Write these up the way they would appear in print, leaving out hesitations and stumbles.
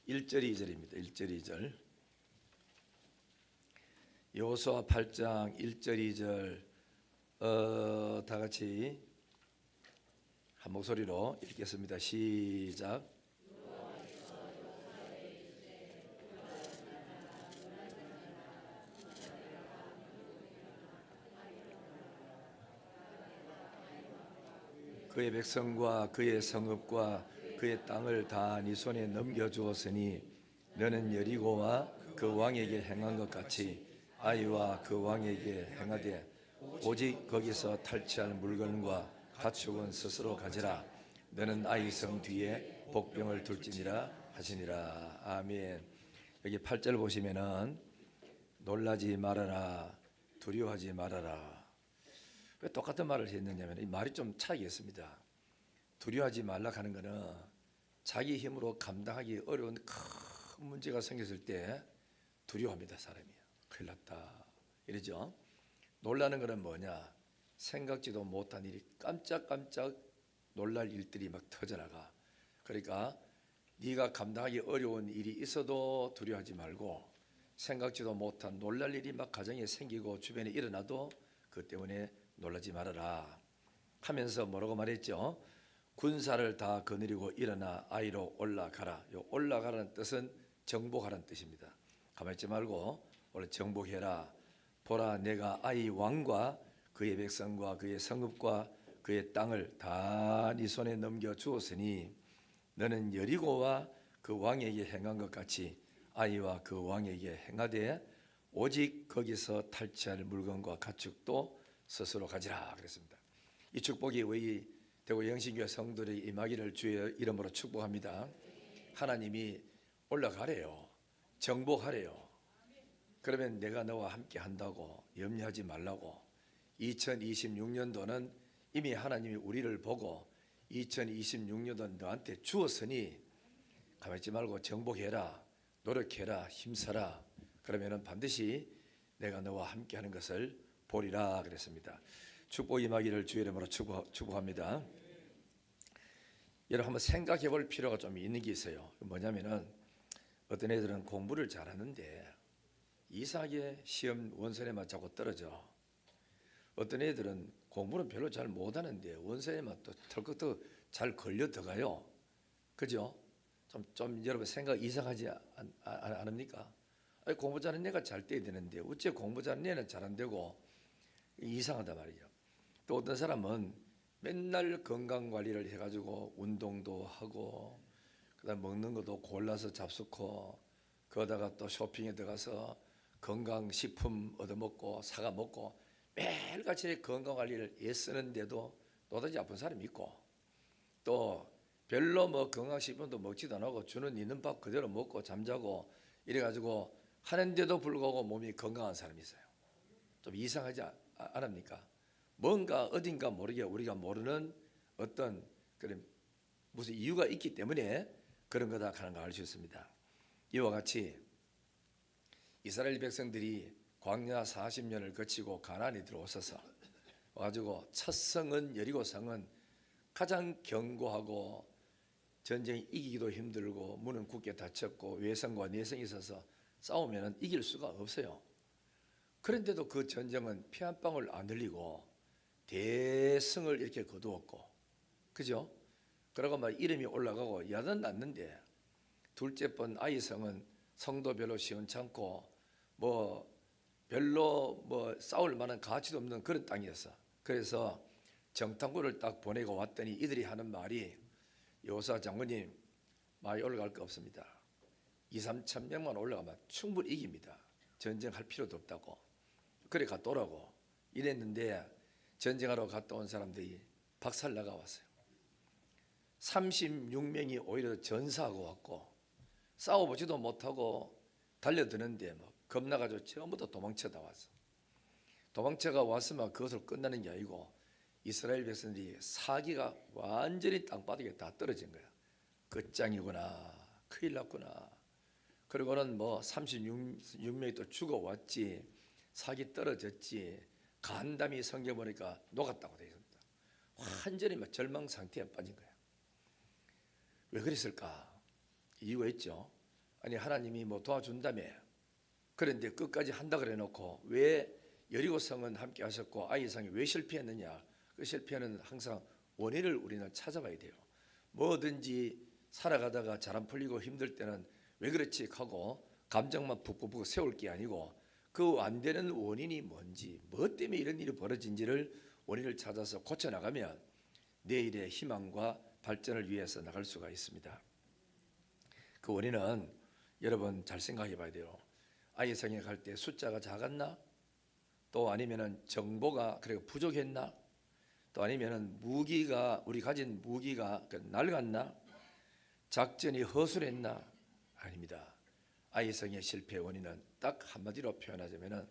1절 2절입니다. 1절 2절. 여호수아 8장 1절 2절 다 같이 한 목소리로 읽겠습니다. 시작. 그의 백성과 그의 성읍과 그의 땅을 다 네 손에 넘겨주었으니 너는 여리고와 그 왕에게 행한 것 같이 아이와 그 왕에게 행하되 오직 거기서 탈취할 물건과 가축은 스스로 가지라. 너는 아이 성 뒤에 복병을 둘지니라 하시니라. 아멘. 여기 8절 보시면은 놀라지 말아라, 두려워하지 말아라. 왜 똑같은 말을 했느냐면 이 말이 좀 차이가 있습니다. 두려워하지 말라 하는 거는 자기 힘으로 감당하기 어려운 큰 문제가 생겼을 때 두려워합니다. 사람이. 큰일 났다 이러죠. 놀라는 거는 뭐냐, 생각지도 못한 일이 깜짝깜짝 놀랄 일들이 막 터져나가. 그러니까 네가 감당하기 어려운 일이 있어도 두려워하지 말고, 생각지도 못한 놀랄 일이 막 가정에 생기고 주변에 일어나도 그 때문에 놀라지 말아라 하면서 뭐라고 말했죠? 군사를 다 거느리고 일어나 아이로 올라가라. 요 올라가라는 뜻은 정복하라는 뜻입니다. 가만히 있지 말고 원래 정복해라. 보라, 내가 아이 왕과 그의 백성과 그의 성읍과 그의 땅을 다 네 손에 넘겨 주었으니 너는 여리고와 그 왕에게 행한 것 같이 아이와 그 왕에게 행하되 오직 거기서 탈취할 물건과 가축도 스스로 가지라 그랬습니다. 이 축복이 우리 대구 영신교회 성도들이 임하기를 주의 이름으로 축복합니다. 하나님이 올라가래요. 정복하래요. 그러면 내가 너와 함께 한다고 염려하지 말라고. 2026년도는 이미 하나님이 우리를 보고 2026년도 너한테 주었으니 가만히 있지 말고 정복해라, 노력해라, 힘써라. 그러면은 반드시 내가 너와 함께 하는 것을 보리라 그랬습니다. 축복 임하기를 주의 이름으로 축복합니다. 여러분 한번 생각해 볼 필요가 좀 있는 게 있어요. 뭐냐면은 어떤 애들은 공부를 잘하는데 이상하게 시험 원서에만 자꾸 떨어져. 어떤 애들은 공부는 별로 잘 못하는데 원서에만 또 털컥 잘 걸려 들어가요. 그죠? 좀 여러분 생각 이상하지 않습니까? 아니, 공부 잘하는 애가 잘 돼야 되는데 어째 공부 잘하는 애는 잘 안 되고 이상하단 말이죠. 또 어떤 사람은 맨날 건강 관리를 해가지고 운동도 하고 그다음 먹는 것도 골라서 잡수고 거기다가 또 쇼핑에 들어가서 건강식품 얻어먹고 사과 먹고 매일같이 건강관리를 애쓰는데도 또다시 아픈 사람이 있고, 또 별로 뭐 건강식품도 먹지도 않고 주는 있는 밥 그대로 먹고 잠자고 이래가지고 하는데도 불구하고 몸이 건강한 사람이 있어요. 좀 이상하지 않습니까? 뭔가 어딘가 모르게 우리가 모르는 어떤 그런 무슨 이유가 있기 때문에 그런 거다 하는 걸 알 수 있습니다. 이와 같이 이스라엘 백성들이 광야 40년을 거치고 가나안에 들어오셔서 와가지고 첫 성은 여리고 성은 가장 견고하고 전쟁이 이기기도 힘들고 문은 굳게 닫혔고 외성과 내성이 있어서 싸우면 이길 수가 없어요. 그런데도 그 전쟁은 피 한 방울 안 흘리고 대성을 이렇게 거두었고, 그죠? 그러고 막 이름이 올라가고 야단 났는데 둘째 번 아이성은 성도 별로 시원찮고 뭐 별로 뭐 싸울 만한 가치도 없는 그런 땅이었어. 그래서 정탐꾼을 딱 보내고 왔더니 이들이 하는 말이, 여호수아 장군님 많이 올라갈 거 없습니다. 2, 3천 명만 올라가면 충분히 이깁니다. 전쟁할 필요도 없다고. 그래 갔다 오라고 이랬는데 전쟁하러 갔다 온 사람들이 박살 나가 왔어요. 36명이 오히려 전사하고 왔고 싸워보지도 못하고 달려드는데 뭐 겁나가지고 전부 다 도망쳐다 왔어. 도망쳐가 왔으면 그것으로 끝나는 게 아니고 이스라엘 백성들이 사기가 완전히 땅바닥에 다 떨어진 거야. 끝장이구나, 큰일 났구나. 그리고는 뭐 36명이 또 죽어왔지, 사기 떨어졌지, 간담이 성경 보니까 녹았다고 되어 있습니다. 완전히 막 절망 상태에 빠진 거야. 왜 그랬을까? 이유가 있죠. 아니 하나님이 뭐 도와준다며. 그런데 끝까지 한다 그래 놓고 왜 여리고성은 함께 하셨고 아이성이 왜 실패했느냐? 그 실패는 항상 원인을 우리는 찾아봐야 돼요. 뭐든지 살아가다가 잘 안 풀리고 힘들 때는 왜 그렇지 하고 감정만 푹푹 세울 게 아니고 그 안 되는 원인이 뭔지, 뭐 때문에 이런 일이 벌어진지를 원인을 찾아서 고쳐 나가면 내일의 희망과 발전을 위해서 나갈 수가 있습니다. 그 원인은 여러분 잘 생각해 봐야 돼요. 아이성에 갈 때 숫자가 작았나? 또 아니면은 정보가 그리고 부족했나? 또 아니면은 무기가 우리 가진 무기가 낡았나? 작전이 허술했나? 아닙니다. 아이성의 실패 원인은 딱 한마디로 표현하자면은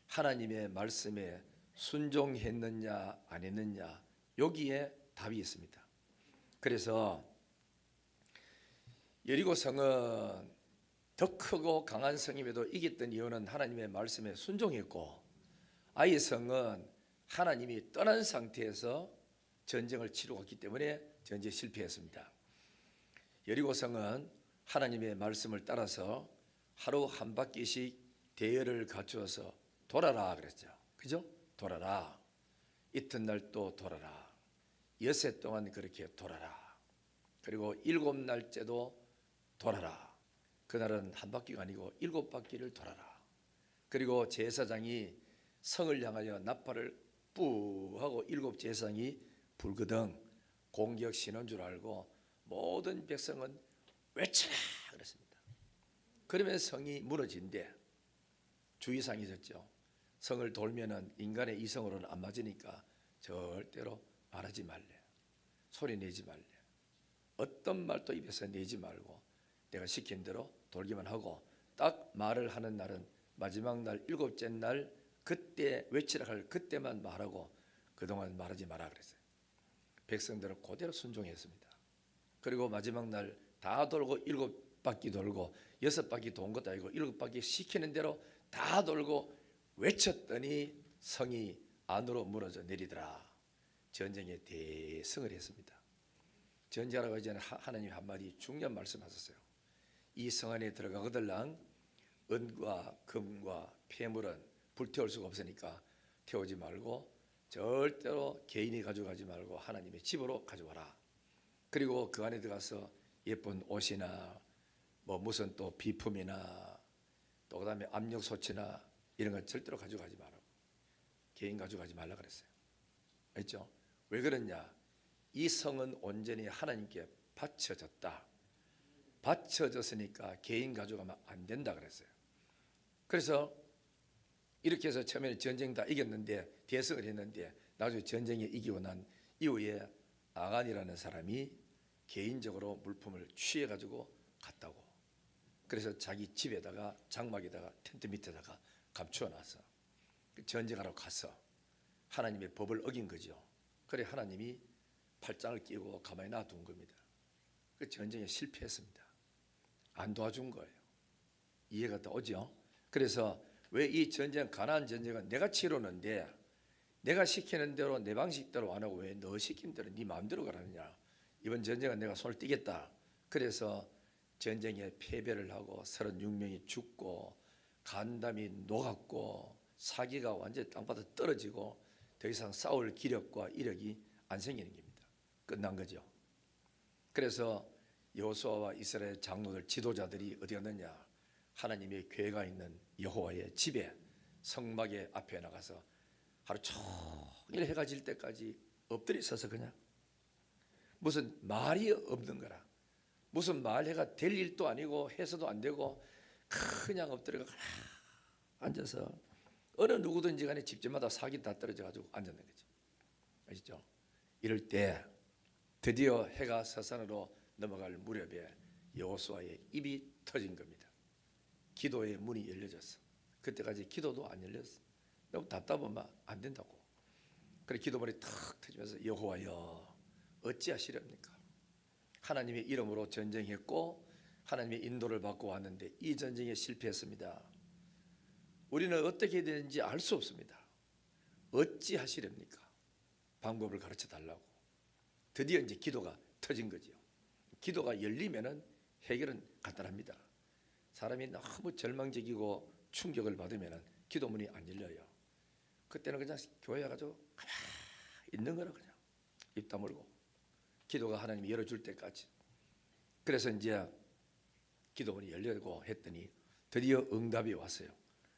하나님의 말씀에 순종했느냐 안 했느냐 여기에 답이 있습니다. 그래서 여리고성은 더 크고 강한 성임에도 이겼던 이유는 하나님의 말씀에 순종했고 아이성은 하나님이 떠난 상태에서 전쟁을 치르고 있기 때문에 전쟁에 실패했습니다. 여리고성은 하나님의 말씀을 따라서 하루 한 바퀴씩 대열을 갖추어서 돌아라 그랬죠. 그죠? 돌아라. 이튿날 또 돌아라. 엿새 동안 그렇게 돌아라. 그리고 7날째도 돌아라. 그날은 한 바퀴가 아니고 7바퀴를 돌아라. 그리고 제사장이 성을 향하여 나팔을 뿌 하고 7 제사장이 불거든 공격 신호인 줄 알고 모든 백성은 외쳐라 그랬습니다. 그러면 성이 무너진대. 주의사항이 있었죠. 성을 돌면은 인간의 이성으로는 안 맞으니까 절대로 말하지 말래. 소리 내지 말래. 어떤 말도 입에서 내지 말고 내가 시킨 대로 돌기만 하고 딱 말을 하는 날은 마지막 날 7째 날 그때 외치라 할 그때만 말하고 그동안 말하지 마라 그랬어요. 백성들은 그대로 순종했습니다. 그리고 마지막 날 다 돌고 7바퀴 돌고 6바퀴 돈 것도 아니고 7바퀴 시키는 대로 다 돌고 외쳤더니 성이 안으로 무너져 내리더라. 전쟁에 대승을 했습니다. 전쟁하라고 전에 하나님이 한마디 중요한 말씀하셨어요. 이 성 안에 들어가거들랑 은과 금과 폐물은 불태울 수가 없으니까 태우지 말고 절대로 개인이 가져가지 말고 하나님의 집으로 가져와라. 그리고 그 안에 들어가서 예쁜 옷이나 뭐 무슨 또 비품이나 또 그다음에 압력소치나 이런 건 절대로 가져가지 말라고. 개인 가져가지 말라 그랬어요. 알죠? 왜 그러냐? 이 성은 온전히 하나님께 바쳐졌다. 바쳐졌으니까 개인 가져가면 안 된다 그랬어요. 그래서 이렇게 해서 처음에 전쟁 다 이겼는데 대승을 했는데 나중에 전쟁에 이기고 난 이후에 아간이라는 사람이 개인적으로 물품을 취해가지고 갔다고. 그래서 자기 집에다가 장막에다가 텐트 밑에다가 감추어놨어. 전쟁하러 가서 하나님의 법을 어긴 거죠. 그래 하나님이 팔짱을 끼고 가만히 놔둔 겁니다. 그 전쟁에 실패했습니다. 안 도와준 거예요. 이해가 더 오죠? 그래서 왜 이 전쟁, 가나안 전쟁은 내가 치르는데 내가 시키는 대로 내 방식대로 안 하고 왜 너 시킨 대로 네 마음대로 가라느냐? 이번 전쟁은 내가 손을 떼겠다. 그래서 전쟁에 패배를 하고 36명이 죽고 간담이 녹았고 사기가 완전히 땅바닥 떨어지고 더 이상 싸울 기력과 이력이 안 생기는 겁니다. 끝난 거죠. 그래서 여호수아와 이스라엘 장로들 지도자들이 어디 갔느냐? 하나님의 궤가 있는 여호와의 집에 성막의 앞에 나가서 하루 종일 해가 질 때까지 엎드려 있어서 그냥 무슨 말이 없는 거라. 무슨 말해가 될 일도 아니고 해서도 안 되고 그냥 엎드려 앉아서 어느 누구든지 간에 집집마다 사기 다 떨어져 가지고 앉았는 거죠. 아시죠? 이럴 때 드디어 해가 서산으로 넘어갈 무렵에 여호수아의 입이 터진 겁니다. 기도의 문이 열려졌어. 그때까지 기도도 안 열렸어. 너무 답답하면 안 된다고. 그래 기도문이 탁 터지면서 여호와여 어찌하시렵니까? 하나님의 이름으로 전쟁했고 하나님의 인도를 받고 왔는데 이 전쟁에 실패했습니다. 우리는 어떻게 되는지 알 수 없습니다. 어찌하시렵니까? 방법을 가르쳐 달라고. 드디어 이제 기도가 터진 거죠. 기도가 열리면은 해결은 간단합니다. 사람이 너무 절망적이고 충격을 받으면 기도문이 안 열려요. 그때는 그냥 교회 가지고 가만히 있는 거라, 그냥 입 다물고 기도가 하나님이 열어줄 때까지. 그래서 이제 기도문이 열리고 했더니 드디어 응답이 왔어요.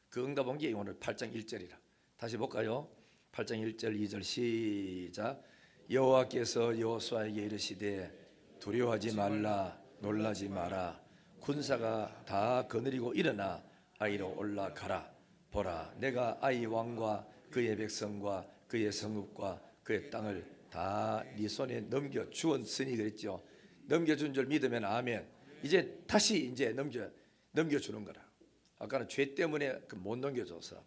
그 응답 온 게 오늘 8장 1절이라. 다시 볼까요? 8장 1절 2절 시작. 여호와께서 여호수아에게 이르시되 두려워하지 말라, 놀라지 마라. 군사가 다 거느리고 일어나 아이로 올라가라. 보라, 내가 아이 왕과 그의 백성과 그의 성읍과 그의 땅을 다 네 손에 넘겨 주었으니 그랬죠. 넘겨준 줄 믿으면 아멘. 이제 다시 이제 넘겨주는 거라. 아까는 죄 때문에 못 넘겨줘서.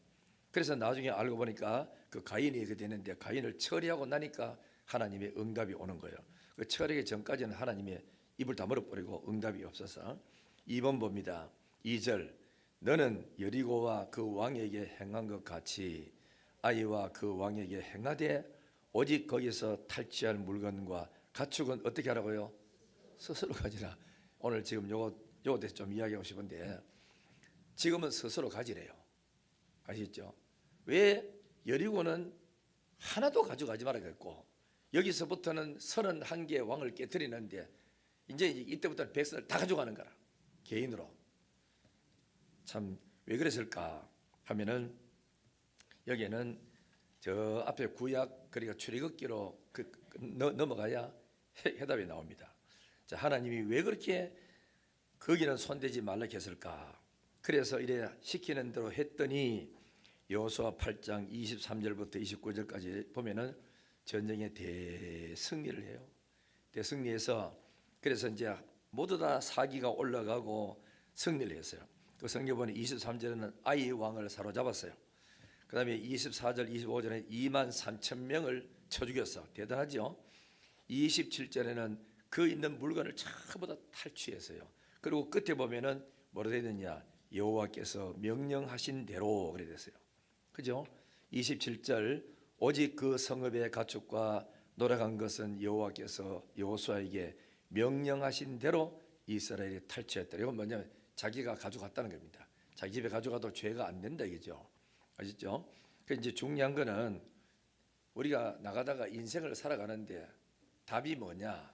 그래서 나중에 알고 보니까 그 가인이 이렇게 되는데, 가인을 처리하고 나니까 하나님의 응답이 오는 거예요. 그 처리하기 전까지는 하나님의 입을 다물어버리고 응답이 없어서. 2번 봅니다. 2절. 너는 여리고와 그 왕에게 행한 것 같이 아이와 그 왕에게 행하되 오직 거기서 탈취할 물건과 가축은 어떻게 하라고요? 스스로 가지라. 오늘 지금 요거 대해서 좀 이야기하고 싶은데, 지금은 스스로 가지래요. 아시죠? 왜 여리고는 하나도 가져가지 말라 그랬고, 여기서부터는 31개의 왕을 깨뜨리는데 이제 이때부터는 백성을 다 가져가는 거라. 개인으로. 참 왜 그랬을까 하면은, 여기에는 저 앞에 구약, 그러니까 출애굽기로 넘어가야 해답이 나옵니다. 자, 하나님이 왜 그렇게 거기는 손대지 말라 했을까? 그래서 이래 시키는 대로 했더니 여호수아 8장 23절부터 29절까지 보면은 전쟁의 대승리를 해요. 대승리해서 그래서 이제 모두 다 사기가 올라가고 승리를 했어요. 그 성경본에 23절에는 아이 왕을 사로잡았어요. 그 다음에 24절 25절에 2만 3천 명을 쳐 죽였어. 대단하죠. 27절에는 그 있는 물건을 전부 다 탈취했어요. 그리고 끝에 보면은 뭐라 되어 있느냐, 여호와께서 명령하신 대로 그래 됐어요. 그죠? 27절 오직 그 성읍의 가축과 노래간 것은 여호와께서 여호수아에게 명령하신 대로 이스라엘이 탈취했다. 이건 뭐냐면 자기가 가져갔다는 겁니다. 자기 집에 가져가도 죄가 안 된다 이거죠. 아시죠? 그 이제 중요한 거는 우리가 나가다가 인생을 살아가는데 답이 뭐냐?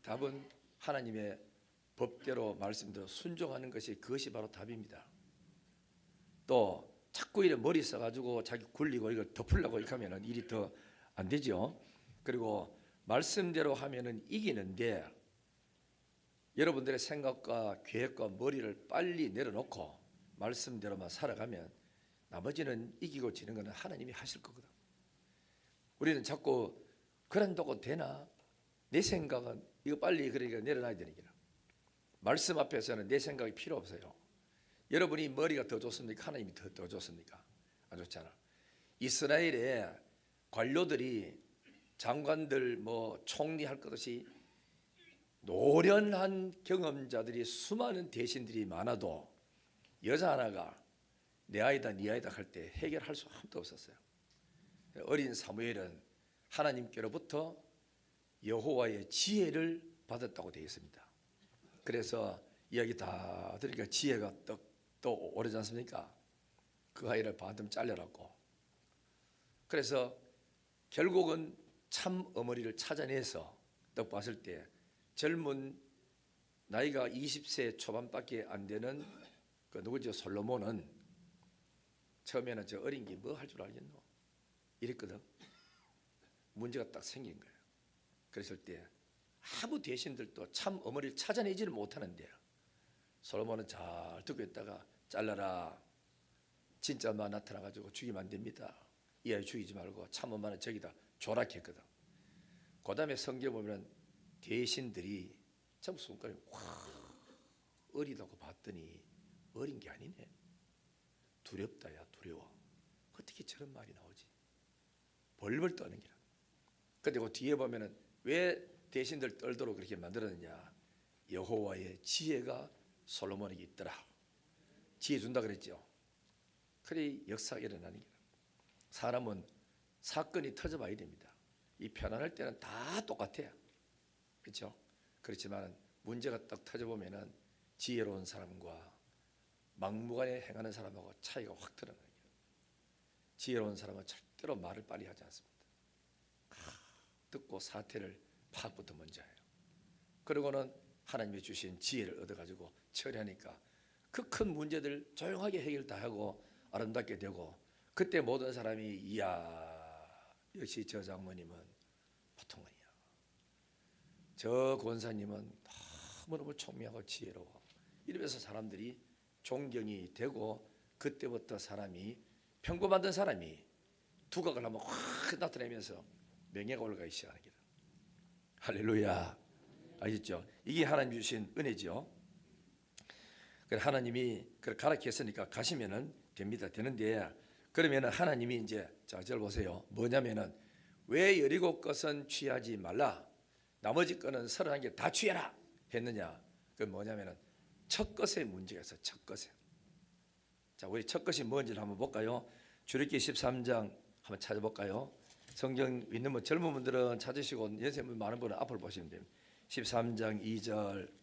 답은 하나님의 법대로 말씀대로 순종하는 것이, 그것이 바로 답입니다. 또 자꾸 이래 머리 써가지고 자기 굴리고 이걸 덮으려고 이렇게 하면은 일이 더 안 되죠. 그리고 말씀대로 하면은 이기는데, 여러분들의 생각과 계획과 머리를 빨리 내려놓고 말씀대로만 살아가면 나머지는 이기고 지는 것은 하나님이 하실 거거든. 우리는 자꾸 그런다고 되나? 내 생각은 이거 빨리 그러니까 내려놔야 되는 거야. 말씀 앞에서는 내 생각이 필요 없어요. 여러분이 머리가 더 좋습니까? 하나님이 더 좋습니까? 안 좋잖아. 이스라엘의 관료들이, 장관들, 뭐 총리 할 것 없이 노련한 경험자들이, 수많은 대신들이 많아도 여자 하나가 내 아이다 네 아이다 할 때 해결할 수 아무도 없었어요. 어린 사무엘은 하나님께로부터 여호와의 지혜를 받았다고 되어 있습니다. 그래서 이야기 다 들으니까 지혜가 또 오르지 않습니까? 그 아이를 반쯤 잘려놨고, 그래서 결국은 참 어머니를 찾아내서 딱 봤을 때 젊은 나이가 20세 초반밖에 안 되는 그 누구죠? 솔로몬은 처음에는 저 어린 게 뭐 할 줄 알겠노? 이랬거든. 문제가 딱 생긴 거예요. 그랬을 때 아무 대신들도 참 어머니를 찾아내지를 못하는데, 솔로몬은 잘 듣고 있다가 잘라라. 진짜 엄마 나타나가지고 죽이면 안 됩니다. 이 아이 죽이지 말고 참 엄마는 저기다 조락했거든. 그 다음에 성경 보면 대신들이 전부 손가락이 확 어리다고 봤더니 어린 게 아니네. 두렵다 야 두려워. 어떻게 저런 말이 나오지? 벌벌 떠는 기라. 근데 그 뒤에 보면은 왜 대신들 떨도록 그렇게 만들었느냐? 여호와의 지혜가 솔로몬에게 있더라. 지혜 준다 그랬죠. 그래 역사가 일어나는 거야. 사람은 사건이 터져봐야 됩니다. 이 편안할 때는 다 똑같아요. 그렇죠? 그렇지만 문제가 딱 터져보면은 지혜로운 사람과 막무가내 행하는 사람하고 차이가 확 드러나요. 지혜로운 사람은 절대로 말을 빨리 하지 않습니다. 듣고 사태를 파악부터 먼저 해요. 그러고는 하나님이 주신 지혜를 얻어가지고 처리하니까 그 큰 문제들 조용하게 해결 다 하고 아름답게 되고, 그때 모든 사람이 이야, 역시 저 장모님은 보통 아니야, 저 권사님은 너무너무 총명하고 지혜로워, 이러면서 사람들이 존경이 되고, 그때부터 사람이 평범한 사람이 두각을 한번 확 나타내면서 명예가 올라가기 시작합니다. 할렐루야. 아시죠? 이게 하나님 주신 은혜죠. 하나님이 가르쳤으니까 가시면은 됩니다. 되는데, 그러면은 하나님이 이제 자, 절 보세요. 뭐냐면은 왜 여리고 것은 취하지 말라, 나머지 거는 31개 다 취해라 했느냐? 그 뭐냐면은 첫 것의 문제가 있어요. 첫 것에. 자, 우리 첫 것이 뭔지를 한번 볼까요? 출애굽기 13장 한번 찾아볼까요? 성경 있는 분, 젊은 분들은 찾으시고 연세 많은 분은 앞을 보시면 됩니다. 13장 2절.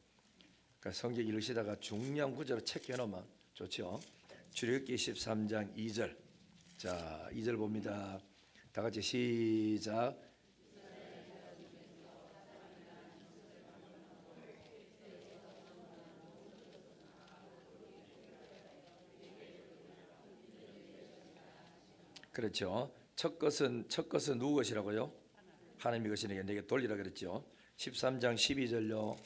그러니까 성경 읽으시다가 중요한 구절을 체크해 놓으면 좋죠. 출애굽기 13장 2절. 자, 2절 봅니다. 다 같이 시작. 그렇죠. 첫 것은 누구 것이라고요? 하나님의 것이니까 내게 돌리라 그랬죠. 13장 12절요.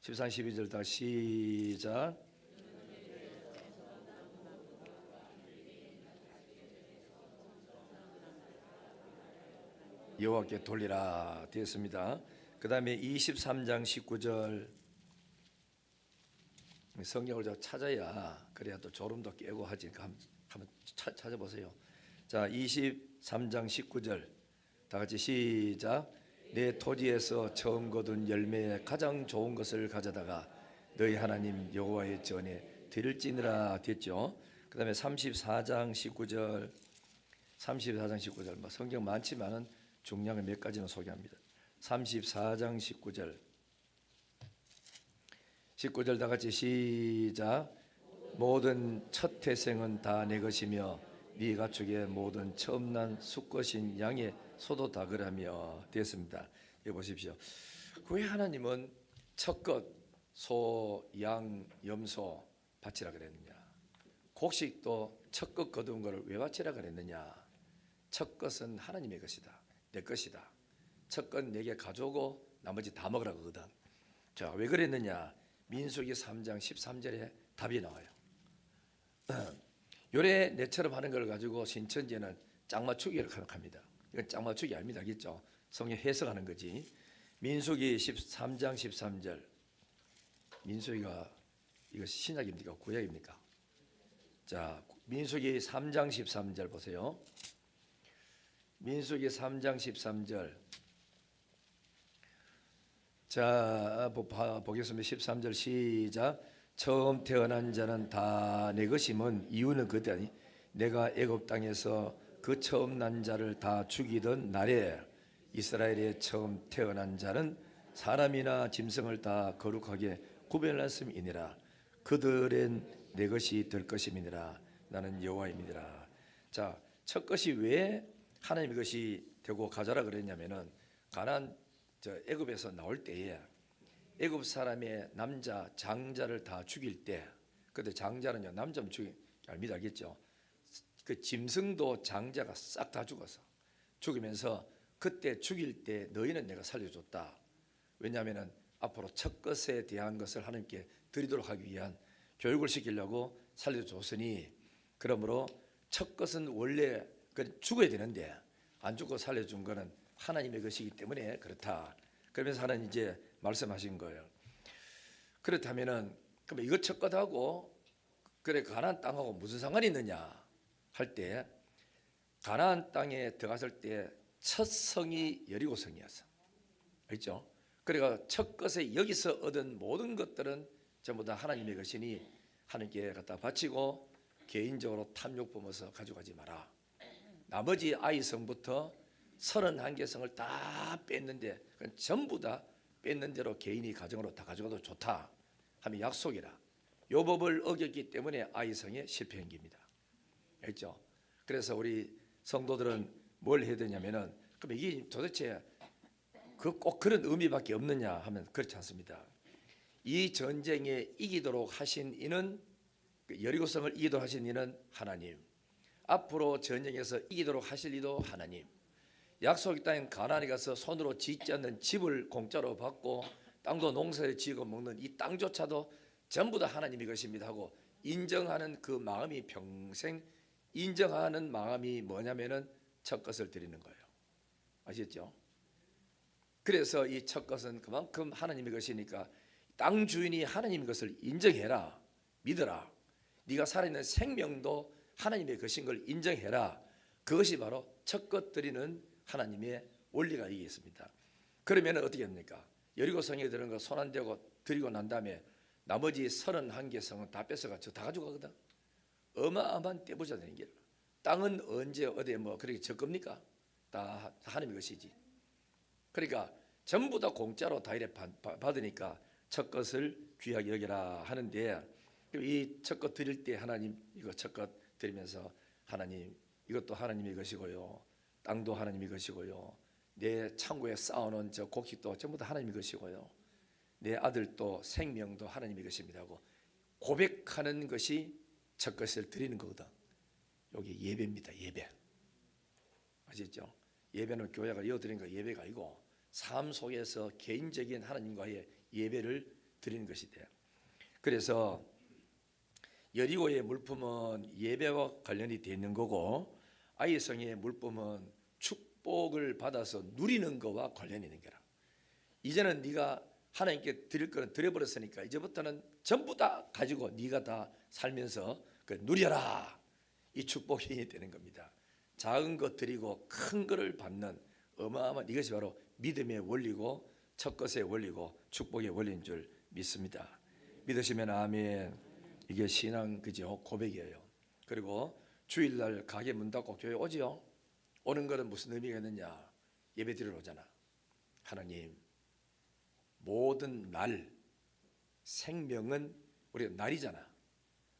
13, 12절 다 시작. 여호와께 돌리라 되었습니다. 그 다음에 23장 19절. 성경을 좀 찾아야 그래야 또 졸음도 깨고 하니까 한번 찾아보세요. 자, 23장 19절 다 같이 시작. 내 토지에서 처음 거둔 열매의 가장 좋은 것을 가져다가 너희 하나님 여호와의 전에 드릴지니라 됐죠. 그 다음에 34장 19절. 34장 19절. 뭐 성경 많지만은 중요한 몇 가지는 소개합니다. 34장 19절. 19절 다 같이 시작. 모든 첫 태생은 다 내 것이며 네 가축의 모든 처음 난 수컷인 양의 소도 다 그라며 되었습니다. 여기 보십시오. 왜 하나님은 첫것 소, 양, 염소 바치라 그랬느냐? 곡식도 첫것 거둔 것을 왜 바치라 그랬느냐? 첫 것은 하나님의 것이다, 내 것이다. 첫것 내게 가져오고 나머지 다 먹으라 그거든. 자, 왜 그랬느냐? 민수기 3장 13절에 답이 나와요. 요래 내처럼 하는 걸 가지고 신천지에는 짝맞추기를 합니다. 이건 짝맞추기 아닙니다. 알겠죠? 성경 해석하는 거지. 민수기 13장 13절. 민수기가 이거 신약입니까? 구약입니까? 자, 민수기 3장 13절 보세요. 민수기 3장 13절. 자, 보겠습니다. 13절 시작. 처음 태어난 자는 다 내 것임은 이유는 그때니 내가 애굽 땅에서 그 처음 난 자를 다 죽이던 날에 이스라엘의 처음 태어난 자는 사람이나 짐승을 다 거룩하게 구별했음이니라. 그들은 내 것이 될 것임이니라. 나는 여호와임이니라. 자, 첫 것이 왜 하나님의 것이 되고 가져라 그랬냐면은 가나안 애굽에서 나올 때에 애굽 사람의 남자 장자를 다 죽일 때, 그때 장자는요 남자면 죽이 알미다 알겠죠? 그 짐승도 장자가 싹 다 죽어서 죽이면서 그때 죽일 때 너희는 내가 살려줬다. 왜냐하면은 앞으로 첫 것에 대한 것을 하나님께 드리도록 하기 위한 교육을 시키려고 살려줬으니, 그러므로 첫 것은 원래 죽어야 되는데 안 죽고 살려준 거는 하나님의 것이기 때문에 그렇다. 그러면서 하나님 이제 말씀하신 거예요. 그렇다면은 그럼 이것 첫 것하고 그래 가나안 땅하고 무슨 상관이 있느냐 할 때, 가나안 땅에 들어갔을 때 첫 성이 여리고 성이었어. 알죠? 그러니까 첫 것에 여기서 얻은 모든 것들은 전부 다 하나님의 것이니 하나님께 갖다 바치고 개인적으로 탐욕 범어서 가져가지 마라. 나머지 아이 성부터 31개 성을 다 뺐는데 전부 다 뺐는 대로 개인이 가정으로 다 가져가도 좋다. 하면 약속이라. 요 법을 어겼기 때문에 아이성에 실패한 겁니다. 알죠? 그래서 우리 성도들은 뭘 해야 되냐면은, 그럼 이게 도대체 꼭 그런 의미밖에 없느냐 하면 그렇지 않습니다. 이 전쟁에 이기도록 하신 이는, 여리고성을 이기도록 하신 이는 하나님, 앞으로 전쟁에서 이기도록 하실 이도 하나님, 약속의 땅인 가나안에 가서 손으로 짓지 않는 집을 공짜로 받고 땅도 농사에 지고 먹는 이 땅조차도 전부 다 하나님의 것입니다 하고 인정하는 그 마음이, 평생 인정하는 마음이 뭐냐면은 첫 것을 드리는 거예요. 아시겠죠? 그래서 이 첫 것은 그만큼 하나님의 것이니까 땅 주인이 하나님의 것을 인정해라, 믿어라. 네가 살아있는 생명도 하나님의 것인 걸 인정해라. 그것이 바로 첫 것 드리는 하나님의 원리가 있겠습니다. 그러면 어떻게 합니까? 여리고 성에 들은 거 손 안 대고 드리고 난 다음에 나머지 31개 성은 다 뺏어가지고 다 가져가거든. 어마어마한 떼부자 되는 길. 땅은 언제 어디에 뭐 그렇게 적겁니까? 다 하나님의 것이지. 그러니까 전부 다 공짜로 다 이래 받으니까 첫 것을 귀하게 여기라 하는데, 이 첫 것 드릴 때 하나님, 이거 첫 것 드리면서 하나님, 이것도 하나님의 것이고요, 땅도 하나님의 것이고요, 내 창고에 쌓아놓은 저 곡식도 전부 다 하나님의 것이고요, 내 아들도 생명도 하나님의 것입니다 하고 고백하는 것이 첫 것을 드리는 거거든. 여기 예배입니다. 예배. 아시죠? 예배는 교회가 이어드리는 거 예배가 아니고 삶 속에서 개인적인 하나님과의 예배를 드리는 것이 돼요. 그래서 여리고의 물품은 예배와 관련이 되어 있는 거고, 아이성의 물품은 축복을 받아서 누리는 것과 관련이 있는 거라. 이제는 네가 하나님께 드릴 거는 드려버렸으니까 이제부터는 전부 다 가지고 네가 다 살면서 누려라. 이 축복이 되는 겁니다. 작은 것 드리고 큰 것을 받는 어마어마한, 이것이 바로 믿음의 원리고 첫 것의 원리고 축복의 원리인 줄 믿습니다. 믿으시면 아멘. 이게 신앙, 그죠? 고백이에요. 그리고 주일날 가게 문 닫고 교회 오지요? 오는 것은 무슨 의미가 있느냐? 예배 드리러 오잖아. 하나님, 모든 날, 생명은 우리가 날이잖아.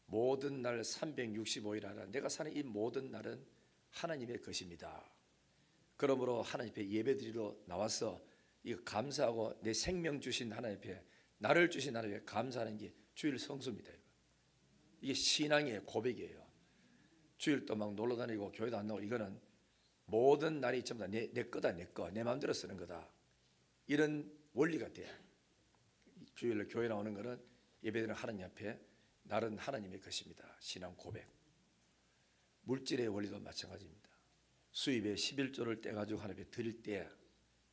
모든 날 365일 하나 내가 사는 이 모든 날은 하나님의 것입니다. 그러므로 하나님 앞에 예배드리러 나와서 이거 감사하고 내 생명 주신 하나님 앞에, 나를 주신 하나님 앞에 감사하는 게 주일 성수입니다. 이게 신앙의 고백이에요. 주일도 막 놀러 다니고 교회도 안 나오고, 이거는 모든 날이 전부 다 내 거다, 내 거, 내 마음대로 쓰는 거다, 이런 원리가 돼. 주일날 교회 나오는 거는 예배드리는 하나님 앞에 날은 하나님의 것입니다. 신앙 고백. 물질의 원리도 마찬가지입니다. 수입의 11조를 떼가지고 하나님께 드릴 때,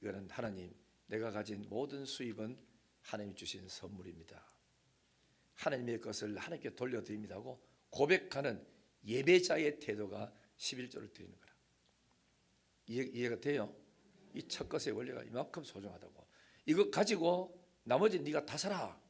이거는 하나님, 내가 가진 모든 수입은 하나님이 주신 선물입니다, 하나님의 것을 하나님께 돌려드립니다 하고 고백하는 예배자의 태도가 11조를 드리는 거라. 이해가 돼요? 이 첫 것의 원리가 이만큼 소중하다고. 이거 가지고 나머지 네가 다 살아.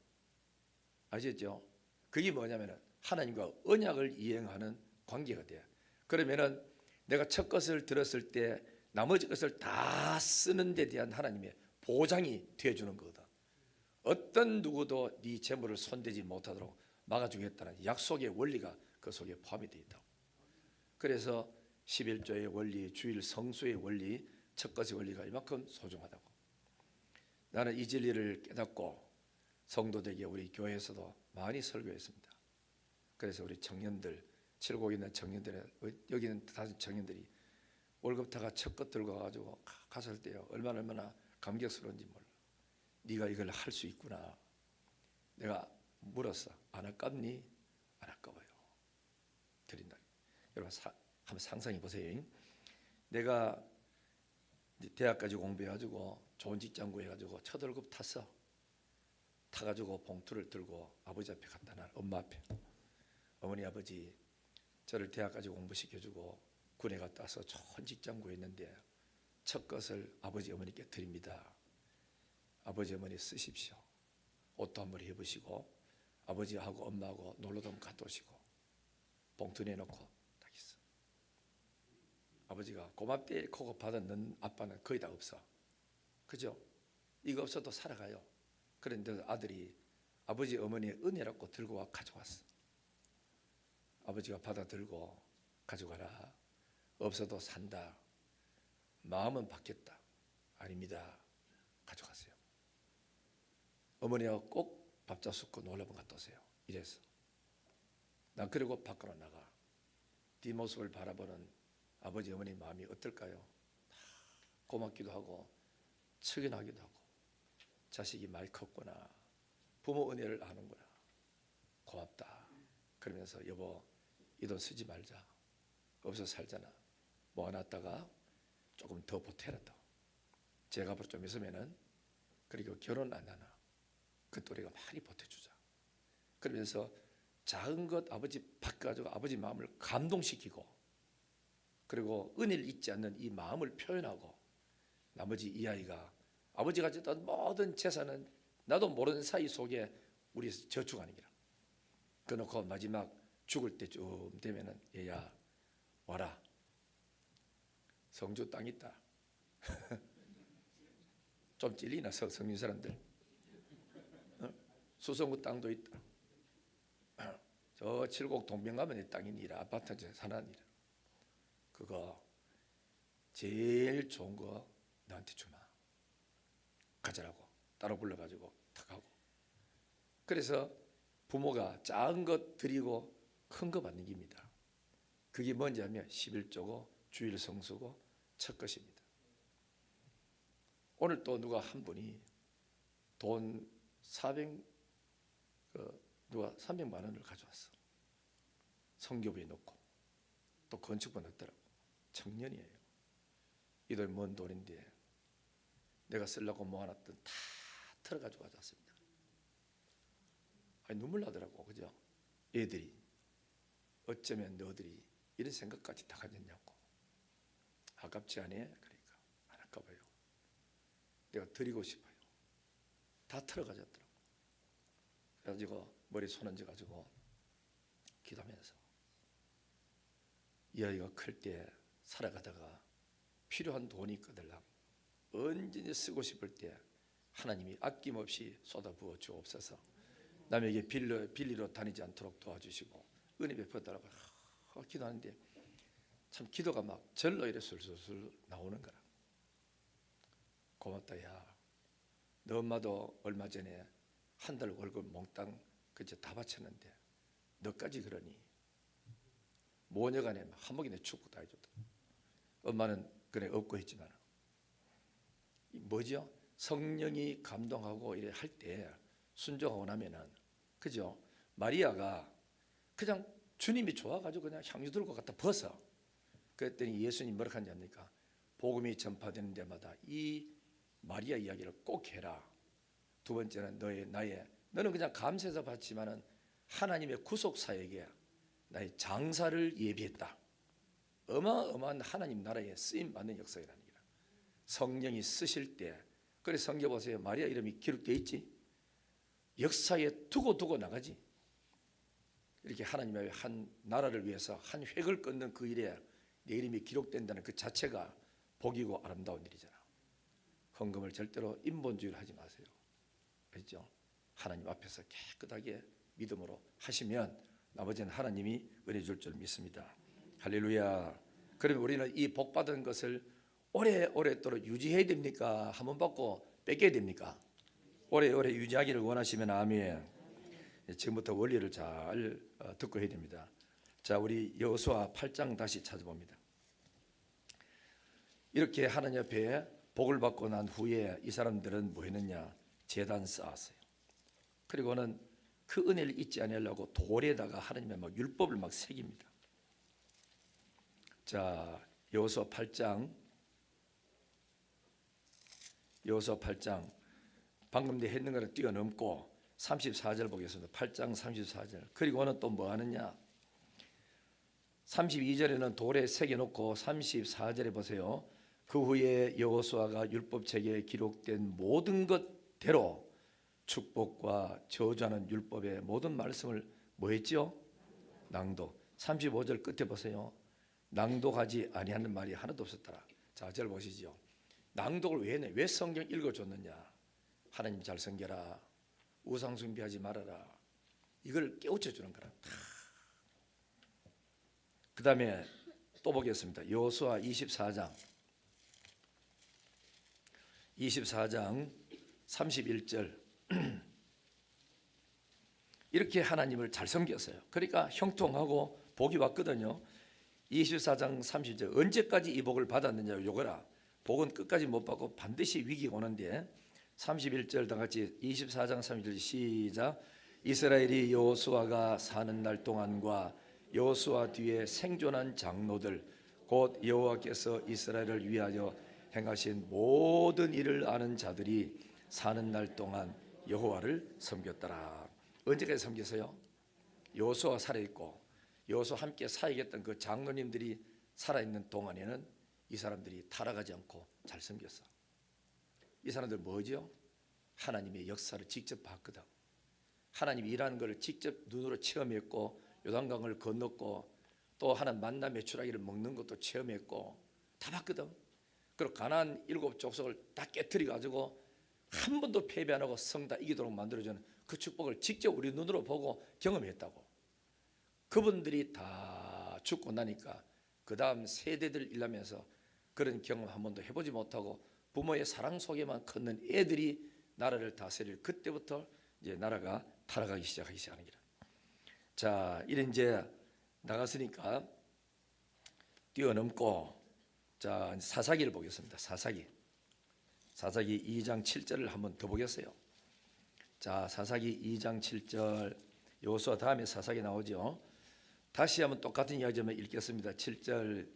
아시죠? 그게 뭐냐면 하나님과 언약을 이행하는 관계가 돼요. 그러면은 내가 첫 것을 들었을 때 나머지 것을 다 쓰는 데 대한 하나님의 보장이 되어주는 거거든. 어떤 누구도 네 재물을 손대지 못하도록 막아주겠다는 약속의 원리가 그 속에 포함이 되어 있다고. 그래서 11조의 원리, 주일 성수의 원리, 첫 것의 원리가 이만큼 소중하다고. 나는 이 진리를 깨닫고 성도들에게 우리 교회에서도 많이 설교했습니다. 그래서 우리 청년들, 칠곡 있는 청년들, 여기는 다른 청년들이 월급타가 첫 것 들고 가가지고 갔을 때요, 얼마나 감격스러운지 몰라. 네가 이걸 할 수 있구나. 내가 물었어. 안 아깝니? 안 아까워요. 드린다. 여러분 한번 상상해 보세요. 내가 대학까지 공부해가지고 좋은 직장 구해가지고 첫 월급 탔어. 타가지고 봉투를 들고 아버지 앞에 갖다 놔. 엄마 앞에. 어머니 아버지, 저를 대학까지 공부시켜주고 군에 갔다 와서 좋은 직장 구했는데 첫 것을 아버지 어머니께 드립니다. 아버지 어머니 쓰십시오. 옷도 한번 해보시고 아버지하고 엄마하고 놀러도 한번 갔다 오시고 봉투 내놓고 딱 있어. 아버지가 고맙대 코고 받았는 아빠는 거의 다 없어. 그죠? 이거 없어도 살아가요. 그런데 아들이 아버지 어머니의 은혜라고 들고 와 가져왔어. 아버지가 받아 들고 가져가라. 없어도 산다. 마음은 바뀌었다. 아닙니다. 가져가세요. 어머니가 꼭 밥자 숟고 놀러분 갔다 오세요. 이래서 난 그리고 밖으로 나가 뒷모습을 바라보는 아버지 어머니 마음이 어떨까요? 고맙기도 하고 측은하기도 하고 자식이 많이 컸구나. 부모 은혜를 아는구나. 고맙다. 그러면서 여보 이 돈 쓰지 말자. 없어 살잖아. 모아놨다가 조금 더 보태라 더. 제가 앞으로 좀 있으면은 그리고 결혼 안 하나. 그때 우리가 많이 보태주자. 그러면서 작은 것 아버지 바꿔가지고 아버지 마음을 감동시키고 그리고 은혜를 잊지 않는 이 마음을 표현하고 나머지 이 아이가 아버지가 줬던 모든 재산은 나도 모르는 사이 속에 우리 저축하는 기라. 그놓고 마지막 죽을 때쯤 되면은 얘야 와라. 성주 땅 있다. 좀 찔리나 성민 사람들. 수성구 땅도 있다. 저 칠곡 동병 가면 이 땅이니라. 아파트 사나니라. 그거 제일 좋은 거 너한테 주마. 가져라고 따로 불러가지고 탁 하고. 그래서 부모가 작은 것 드리고 큰 거 받는 겁니다. 그게 뭔지 하면 11조고 주일 성수고 첫 것입니다. 오늘 또 누가 한 분이 돈 300만 원을 가져왔어. 성교부에 넣고 또 건축부 넣더라고. 청년이에요. 이 돈 뭔 돈인데 내가 쓰려고 모아놨던 다 털어가지고 가져왔습니다. 아니, 눈물 나더라고. 그죠? 애들이 어쩌면 너들이 이런 생각까지 다 가졌냐고. 아깝지 않아요? 그러니까 안 아까워요. 내가 드리고 싶어요. 다 털어가졌더라고. 그래가지고 머리 손 얹어가지고 기도하면서 이 아이가 클 때 살아가다가 필요한 돈이 있거든. 언제든지 쓰고 싶을 때 하나님이 아낌없이 쏟아부어 주옵소서. 남에게 빌리러 다니지 않도록 도와주시고 은혜 베풀어달라고 기도하는데 참 기도가 막 절로 이래 술술 나오는 거라. 고맙다 야. 너 엄마도 얼마 전에 한 달 월급 몽땅 그저 다 바쳤는데 너까지 그러니 모녀간에 한복이네 축구 다 해줬다. 엄마는 그래 없고 했지만 뭐죠? 성령이 감동하고 이래 할 때 순종하고 나면은 그죠? 마리아가 그냥 주님이 좋아가지고 그냥 향유 들고 갖다 벗어. 그랬더니 예수님 뭐라 하지 않습니까? 복음이 전파되는 데마다 이 마리아 이야기를 꼭 해라. 두 번째는 너는 그냥 감사해서 받지만은 하나님의 구속사에게 나의 장사를 예비했다. 어마어마한 하나님 나라에 쓰임 받는 역사라는 거라. 성령이 쓰실 때, 그래 성경 보세요. 마리아 이름이 기록되어 있지. 역사에 두고 나가지. 이렇게 하나님의 한 나라를 위해서 한 획을 끊는 그 일에 내 이름이 기록된다는 그 자체가 복이고 아름다운 일이잖아. 헌금을 절대로 인본주의를 하지 마세요. 그렇죠? 하나님 앞에서 깨끗하게 믿음으로 하시면 나머지는 하나님이 은혜 줄 줄 믿습니다. 할렐루야. 그러면 우리는 이 복 받은 것을 오래오래도록 유지해야 됩니까? 한 번 받고 뺏겨야 됩니까? 오래오래 유지하기를 원하시면 아멘. 지금부터 원리를 잘 듣고 해야 됩니다. 자, 우리 여호수아 8장 다시 찾아봅니다. 이렇게 하나님 앞에 복을 받고 난 후에 이 사람들은 뭐 했느냐? 제단 쌓았어요. 그리고는 그 은혜를 잊지 않으려고 돌에다가 하나님의 막 율법을 막 새깁니다. 자, 여호수아 8장 방금 내 했는 거를 뛰어넘고 34절 보겠습니다. 8장 34절. 그리고는 또 뭐 하느냐? 32절에는 돌에 새겨놓고 34절에 보세요. 그 후에 여호수아가 율법책에 기록된 모든 것대로 축복과 저주하는 율법의 모든 말씀을 뭐 했죠? 낭독. 35절 끝에 보세요. 낭독하지 아니하는 말이 하나도 없었더라. 자, 절 보시죠. 낭독을 왜 했냐? 왜 성경 읽어줬느냐? 하나님 잘 섬겨라. 우상 숭배하지 말아라. 이걸 깨우쳐 주는 거라. 그 다음에 또 보겠습니다. 여호수아 24장 31절 이렇게 하나님을 잘 섬겼어요. 그러니까 형통하고 복이 왔거든요. 24장 30절 언제까지 이 복을 받았느냐 요거라. 복은 끝까지 못 받고 반드시 위기가 오는데 31절 다 같이 24장 30절 시작. 이스라엘이 여호수아가 사는 날 동안과 여호수아 뒤에 생존한 장로들 곧 여호와께서 이스라엘을 위하여 행하신 모든 일을 아는 자들이 사는 날 동안 여호와를 섬겼더라. 언제까지 섬겼어요? 여호수아가 살아있고 여호수아 함께 사역했던 그 장로님들이 살아있는 동안에는 이 사람들이 타락하지 않고 잘 섬겼어. 이 사람들 뭐죠? 하나님의 역사를 직접 봤거든. 하나님이 일하는 걸 직접 눈으로 체험했고 요단강을 건넜고 또 하나님 만나 메추라기를 먹는 것도 체험했고 다 봤거든. 그리고 가나안 7 족속을 다 깨뜨려 가지고 한 번도 패배 안 하고 성 다 이기도록 만들어주는 그 축복을 직접 우리 눈으로 보고 경험했다고. 그분들이 다 죽고 나니까 그 다음 세대들 일하면서 그런 경험 한 번도 해보지 못하고 부모의 사랑 속에만 컸는 애들이 나라를 다스릴 그때부터 이제 나라가 타락하기 시작하기 시작하는 거라. 자, 이런 이제 나갔으니까 뛰어넘고 자 사사기를 보겠습니다. 사사기 2장 7절을 한번 더 보겠어요. 자 사사기 2장 7절 여호수아 다음에 사사기 나오죠. 다시 한번 똑같은 이야기 좀 읽겠습니다. 7절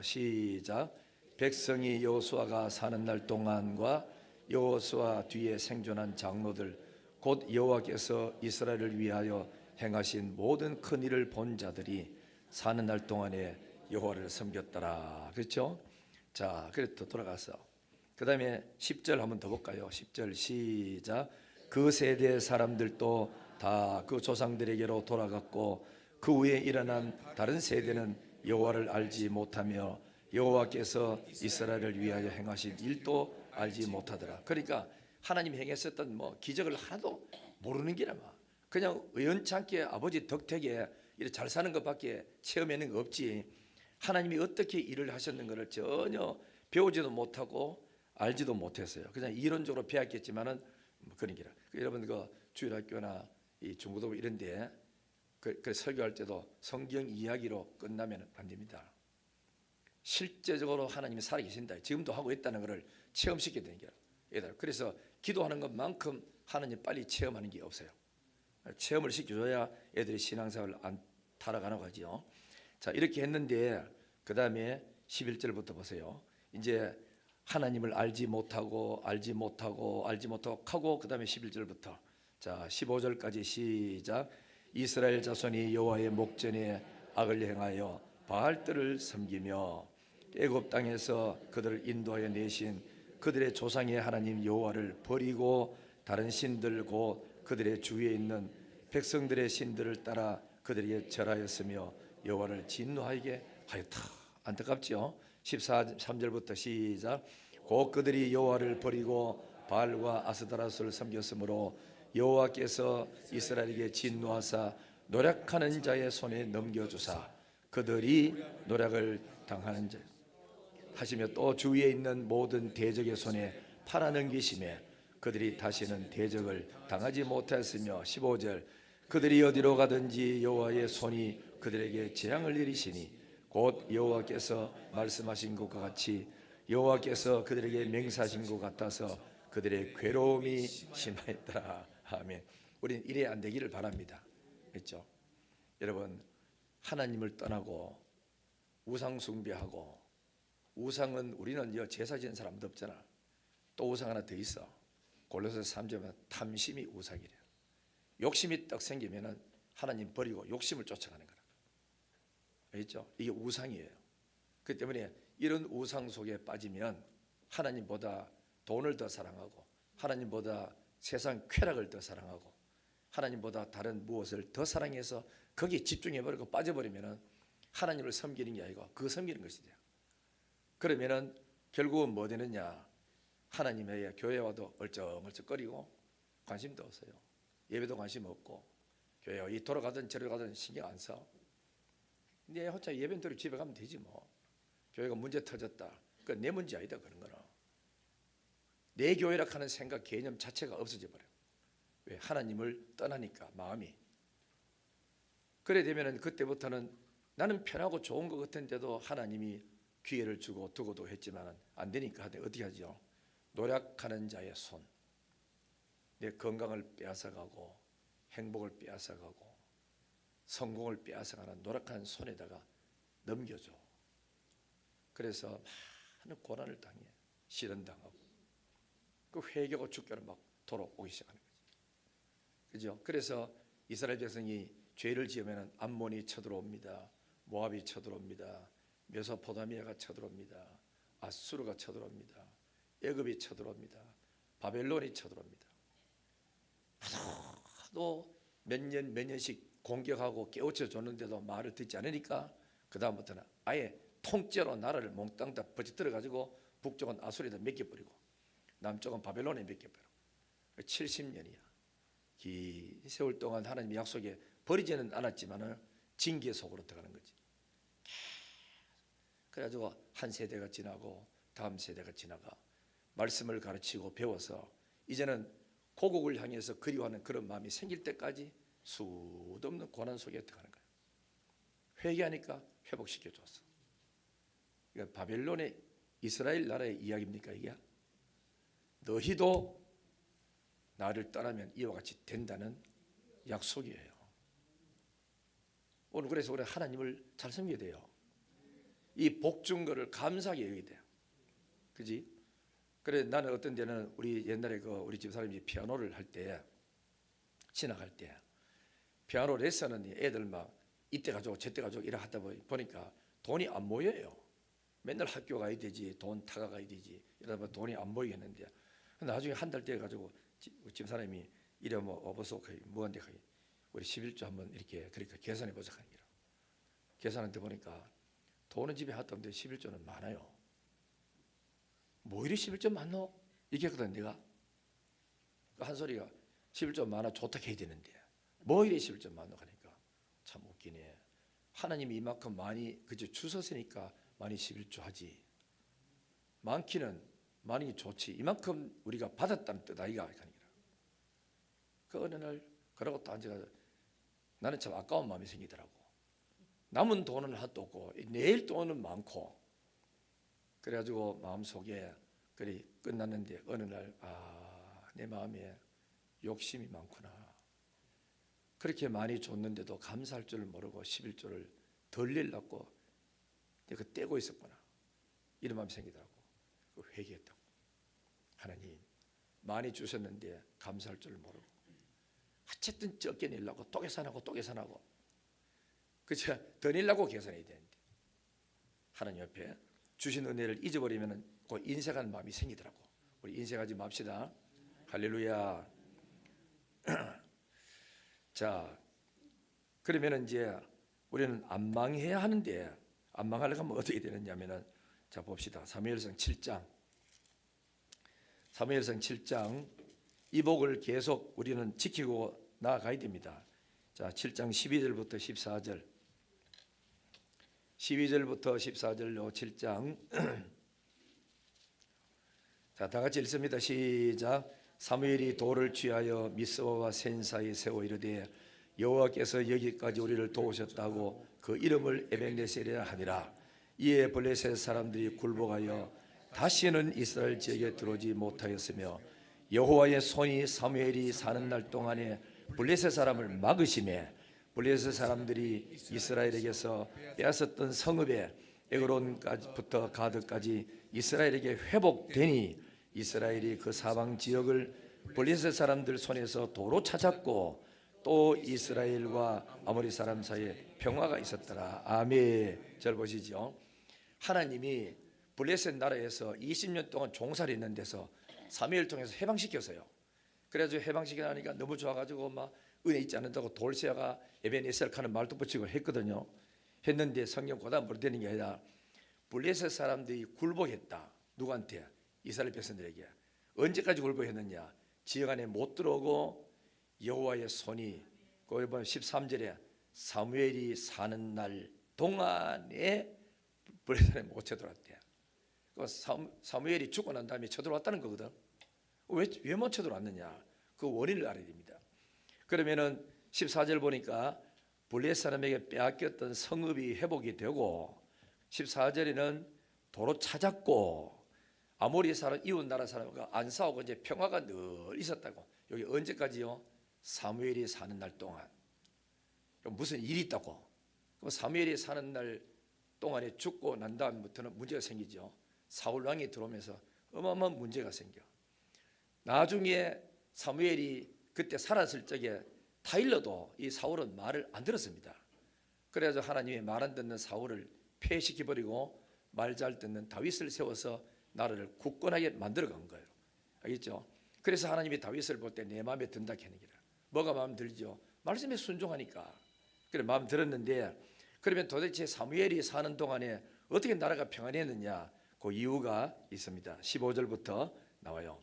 시작. 백성이 여호수아가 사는 날 동안과 여호수아 뒤에 생존한 장로들 곧 여호와께서 이스라엘을 위하여 행하신 모든 큰 일을 본 자들이 사는 날 동안에 여호와를 섬겼더라. 그렇죠? 자, 그래 또 돌아가서 그 다음에 10절 한번 더 볼까요? 10절 시작. 그 세대 사람들도 다 그 조상들에게로 돌아갔고 그 후에 일어난 다른 세대는 여호와를 알지 못하며 여호와께서 이스라엘을 위하여 행하신 일도 알지 못하더라. 그러니까 하나님 행했었던 뭐 기적을 하나도 모르는 게라마. 그냥 우연찮게 아버지 덕택에 이렇게 잘 사는 것밖에 체험하는 거 없지. 하나님이 어떻게 일을 하셨는가를 전혀 배우지도 못하고 알지도 못했어요. 그냥 이론적으로 배웠겠지만은 뭐 그런 게라. 여러분 그 주일학교나 이 중고등부 이런데 그 설교할 때도 성경 이야기로 끝나면 안 됩니다. 실제적으로 하나님이 살아계신다. 지금도 하고 있다는 것을 체험시켜야 되는 거예요. 그래서 기도하는 것만큼 하나님 빨리 체험하는 게 없어요. 체험을 시켜줘야 애들이 신앙생활을 안 타락하는 거죠. 자 이렇게 했는데 그 다음에 11절부터 보세요. 이제 하나님을 알지 못하고 하고 그 다음에 11절부터 자 15절까지 시작. 이스라엘 자손이 여호와의 목전에 악을 행하여 바알들을 섬기며 애굽 땅에서 그들을 인도하여 내신 그들의 조상의 하나님 여호와를 버리고 다른 신들 곧 그들의 주위에 있는 백성들의 신들을 따라 그들에게 절하였으며 여호와를 진노하게 하였다. 안타깝죠? 13절부터 시작. 곧 그들이 여호와를 버리고 바알과 아스다라스를 섬겼으므로 여호와께서 이스라엘에게 진노하사 노력하는 자의 손에 넘겨주사 그들이 노력을 당하는 자 하시며 또 주위에 있는 모든 대적의 손에 팔아넘기시며 그들이 다시는 대적을 당하지 못하였으며 15절 그들이 어디로 가든지 여호와의 손이 그들에게 재앙을 내리시니 곧 여호와께서 말씀하신 것과 같이 여호와께서 그들에게 맹세하신 것 같아서 그들의 괴로움이 심하였더라. 아멘. 우리는 이래 안 되기를 바랍니다. 그렇죠? 여러분 하나님을 떠나고 우상 숭배하고 우상은 우리는 제사 지는 사람도 없잖아. 또 우상 하나 더 있어. 골로새서 3절에 탐심이 우상이래. 욕심이 딱 생기면은 하나님 버리고 욕심을 쫓아가는 거라. 알겠죠? 이게 우상이에요. 그렇기 때문에 이런 우상 속에 빠지면 하나님보다 돈을 더 사랑하고 하나님보다 세상 쾌락을 더 사랑하고 하나님보다 다른 무엇을 더 사랑해서 거기에 집중해버리고 빠져버리면은 하나님을 섬기는 게 아니고 그거 섬기는 것이 돼요. 그러면은 결국은 뭐 되느냐? 하나님의 교회 와도 얼쩍얼쩍거리고 관심도 없어요. 예배도 관심 없고 교회 이 돌아가든 저리 가든 신경 안 써. 내 혼자 예배는 대로 집에 가면 되지 뭐. 교회가 문제 터졌다. 그건 내 문제 아니다 그런 거는. 내 교회라 하는 생각 개념 자체가 없어져 버려. 왜? 하나님을 떠나니까 마음이. 그래 되면은 그때부터는 나는 편하고 좋은 것 같은데도 하나님이 기회를 주고 두고도 했지만 안 되니까 어떻게 하죠? 노력하는 자의 손, 내 건강을 빼앗아가고 행복을 빼앗아가고 성공을 빼앗아가는 노력하는 손에다가 넘겨줘. 그래서 많은 고난을 당해 실현당하고 그 회개하고 죽기로 막 돌아오기 시작하는 거지. 그죠? 그래서 이스라엘 백성이 죄를 지으면 암몬이 쳐들어옵니다. 모압이 쳐들어옵니다. 메소포타미아가 쳐들어옵니다. 아수르가 쳐들어옵니다. 애굽이 쳐들어옵니다. 바벨론이 쳐들어옵니다. 하도 몇 년씩 공격하고 깨우쳐 줬는데도 말을 듣지 않으니까 그 다음부터는 아예 통째로 나라를 몽땅 다 버짓들어 가지고 북쪽은 아수르에다 맡겨버리고 남쪽은 바벨론에 맡겨버리고 70년이야. 긴 세월 동안 하나님의 약속에 버리지는 않았지만 징계 속으로 들어가는 거지. 그래가지고 한 세대가 지나고 다음 세대가 지나가 말씀을 가르치고 배워서 이제는 고국을 향해서 그리워하는 그런 마음이 생길 때까지 수도 없는 고난 속에 들어가는 거야. 회개하니까 회복시켜줬어. 그러니까 바벨론의 이스라엘 나라의 이야기입니까 이게? 너희도 나를 떠나면 이와 같이 된다는 약속이에요. 오늘 그래서 우리 하나님을 잘 섬겨야 돼요. 이 복 준 거를 감사하게 여겨야 돼요. 그지? 그래 나는 어떤 데는 우리 옛날에 우리 집 사람이 피아노를 할 때 지나갈 때 피아노 레슨은 애들 막 이때 가지고 저때 가지고 이래 하다 보니까 돈이 안 모여요. 맨날 학교 가야 되지 돈 타가 가야 되지 이러다 보면 돈이 안 모이겠는데 나중에 한 달 돼 가지고 집 사람이 이래 뭐 어버서 뭐한데 우리 11조 한번 이렇게 그러니까 계산해 보자 하는 거라. 계산한테 보니까 돈은 집에 하다 보는데 11조는 많아요. 뭐 이리 11조 많노? 이렇게 했거든 내가. 한 소리가 11조 많아 좋다 해야 되는데 뭐 이리 11조 많노 하니까 참 웃기네. 하나님이 이만큼 많이 그저 주셨으니까 많이 11조 하지. 많기는 많이 좋지. 이만큼 우리가 받았다는 뜻 아이가 하니까. 그 어느 날 그러고 또 앉아가 나는 참 아까운 마음이 생기더라고. 남은 돈은 하나도 없고 내일 돈은 많고 그래가지고 마음속에 그래 끝났는데 어느 날 내 마음에 욕심이 많구나. 그렇게 많이 줬는데도 감사할 줄 모르고 11조를 덜 내려고 내가 떼고 있었구나. 이런 마음이 생기더라고. 회개했다고. 하나님 많이 주셨는데 감사할 줄 모르고 어쨌든 적게 내려고 또 계산하고 그쵸? 더 내려고 계산해야 되는데 하나님 옆에 주신 은혜를 잊어버리면 그 인색한 마음이 생기더라고. 우리 인색하지 맙시다. 할렐루야. 자, 그러면 이제 우리는 안 망해야 하는데 안 망하려고 하면 어떻게 되느냐면은 자 봅시다. 사무엘상 7장. 사무엘상 7장 이 복을 계속 우리는 지키고 나아가야 됩니다. 자, 7장 12절부터 14절. 12절부터 14절로 7장. 자, 다 같이 읽습니다. 시작. 사무엘이 돌을 취하여 미스바와 센 사이에 세워 이르되 여호와께서 여기까지 우리를 도우셨다고 그 이름을 에벤네셀이라 하니라. 이에 블레셋 사람들이 굴복하여 다시는 이스라엘 지역에 들어오지 못하였으며 여호와의 손이 사무엘이 사는 날 동안에 블레셋 사람을 막으심에 블레셋 사람들이 이스라엘에게서 빼앗았던 성읍에 에그론부터 가드까지 이스라엘에게 회복되니 이스라엘이 그 사방 지역을 블레셋 사람들 손에서 도로 찾았고 또 이스라엘과 아모리 사람 사이에 평화가 있었더라. 아멘. 잘 보시죠. 하나님이 블레셋 나라에서 20년 동안 종살이 있는 데서 사무엘 통해서 해방시켰어요. 그래가지고 해방시키니까 너무 좋아가지고 막 은혜 있지 않는다고 돌세아가 에벤에셀 하는 말도 붙이고 했거든요. 했는데 성경 고다 모르되는 게 아니라 블레셋 사람들이 굴복했다. 누구한테? 이스라엘 백성들에게. 언제까지 굴복했느냐? 지역 안에 못 들어오고 여호와의 손이 거기 보면 13절에 사무엘이 사는 날 동안에 블레셋에 못 쳐들어왔대. 사무엘이 죽고 난 다음에 쳐들어왔다는 거거든. 왜 못 쳐들어왔느냐? 그 원인을 알아야 됩니다. 그러면은 14절 보니까 블레셋 사람에게 빼앗겼던 성읍이 회복이 되고 14절에는 도로 찾았고 아모리 사람 이웃 나라 사람과 안 싸우고 이제 평화가 늘 있었다고. 여기 언제까지요? 사무엘이 사는 날 동안. 무슨 일이 있다고. 그럼 사무엘이 사는 날 동안에 죽고 난 다음부터는 문제가 생기죠. 사울 왕이 들어오면서 어마어마한 문제가 생겨. 나중에 사무엘이 그때 살았을 적에 타일러도 이 사울은 말을 안 들었습니다. 그래서 하나님이 말 안 듣는 사울을 폐시켜버리고 말 잘 듣는 다윗을 세워서 나라를 굳건하게 만들어간 거예요. 알겠죠? 그래서 하나님이 다윗을 볼 때 내 마음에 든다 하는 거라. 뭐가 마음 들죠? 말씀에 순종하니까. 그래 마음 들었는데 그러면 도대체 사무엘이 사는 동안에 어떻게 나라가 평안했느냐? 그 이유가 있습니다. 15절부터 나와요.